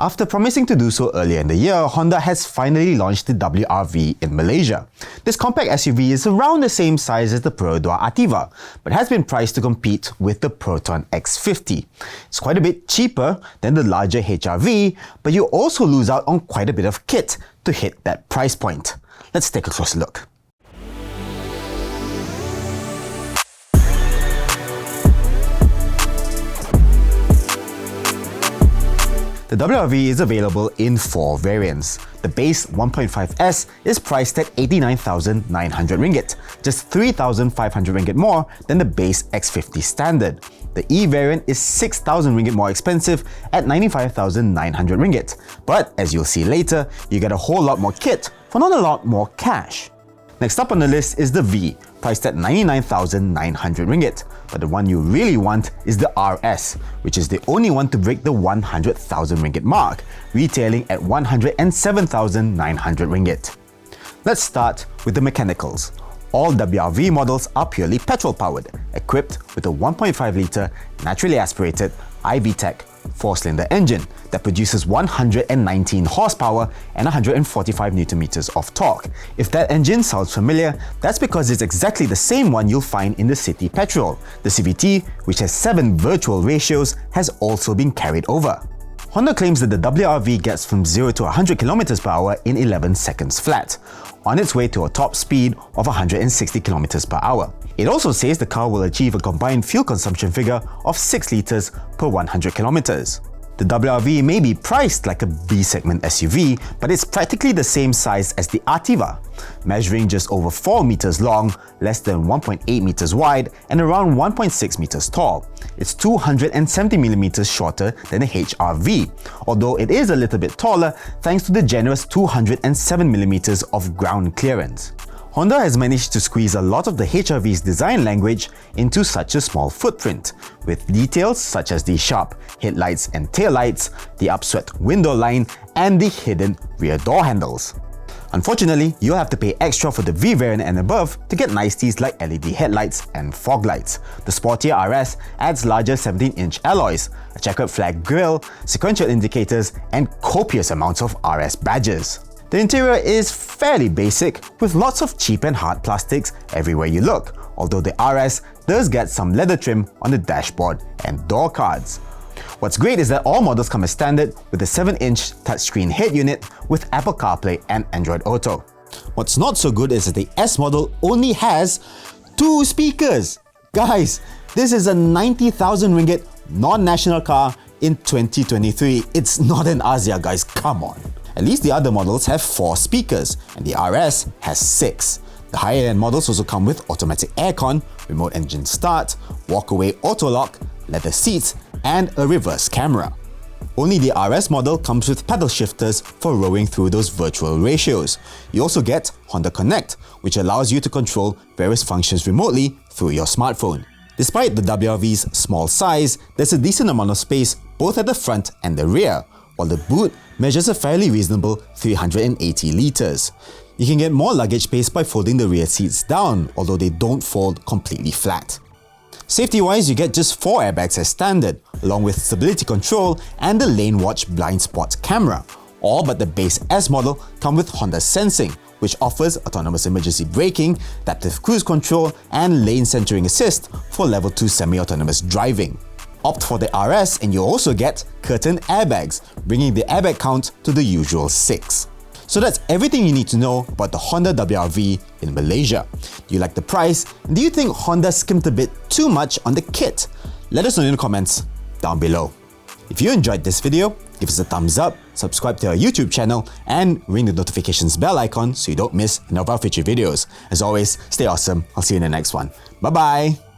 After promising to do so earlier in the year, Honda has finally launched the WR-V in Malaysia. This compact SUV is around the same size as the Perodua Ativa, but has been priced to compete with the Proton X50. It's quite a bit cheaper than the larger HR-V, but you also lose out on quite a bit of kit to hit that price point. Let's take a closer look. The WR-V is available in 4 variants. The base 1.5S is priced at 89,900 ringgit, just 3,500 ringgit more than the base X50 standard. The E variant is 6,000 ringgit more expensive at 95,900 ringgit. But as you'll see later, you get a whole lot more kit for not a lot more cash. Next up on the list is the V, priced at 99,900 ringgit. But the one you really want is the RS, which is the only one to break the 100,000 ringgit mark, retailing at 107,900 ringgit. Let's start with the mechanicals. All WR-V models are purely petrol-powered, equipped with a 1.5-litre naturally aspirated iVTEC 4-cylinder engine that produces 119 horsepower and 145 Nm of torque. If that engine sounds familiar, that's because it's exactly the same one you'll find in the city petrol. The CVT, which has 7 virtual ratios, has also been carried over. Honda claims that the WR-V gets from 0 to 100 km/h in 11 seconds flat, on its way to a top speed of 160 km/h. It also says the car will achieve a combined fuel consumption figure of 6 litres per 100 km. The WR-V may be priced like a B-segment SUV, but it's practically the same size as the Ativa, measuring just over 4 meters long, less than 1.8 meters wide, and around 1.6 meters tall. It's 270 millimeters shorter than the HR-V, although it is a little bit taller thanks to the generous 207 millimeters of ground clearance. Honda has managed to squeeze a lot of the HR-V's design language into such a small footprint, with details such as the sharp headlights and taillights, the upswept window line, and the hidden rear door handles. Unfortunately, you'll have to pay extra for the V variant and above to get niceties like LED headlights and fog lights. The sportier RS adds larger 17-inch alloys, a checkered flag grille, sequential indicators, and copious amounts of RS badges. The interior is fairly basic, with lots of cheap and hard plastics everywhere you look, although the RS does get some leather trim on the dashboard and door cards. What's great is that all models come as standard with a 7-inch touchscreen head unit with Apple CarPlay and Android Auto. What's not so good is that the S model only has 2 speakers! Guys, this is a 90,000 ringgit non-national car in 2023. It's not an Asia, guys, come on. At least the other models have 4 speakers, and the RS has 6. The higher-end models also come with automatic aircon, remote engine start, walk-away auto-lock, leather seats, and a reverse camera. Only the RS model comes with paddle shifters for rowing through those virtual ratios. You also get Honda Connect, which allows you to control various functions remotely through your smartphone. Despite the WR-V's small size, there's a decent amount of space both at the front and the rear, while the boot measures a fairly reasonable 380 litres. You can get more luggage space by folding the rear seats down, although they don't fold completely flat. Safety-wise, you get just 4 airbags as standard, along with stability control and the lane watch blind spot camera. All but the base S model come with Honda Sensing, which offers autonomous emergency braking, adaptive cruise control, and lane centering assist for level 2 semi-autonomous driving. Opt for the RS and you also get curtain airbags, bringing the airbag count to the usual 6. So that's everything you need to know about the Honda WR-V in Malaysia. Do you like the price? And do you think Honda skimped a bit too much on the kit? Let us know in the comments down below. If you enjoyed this video, give us a thumbs up, subscribe to our YouTube channel, and ring the notifications bell icon so you don't miss any of our future videos. As always, stay awesome. I'll see you in the next one. Bye bye!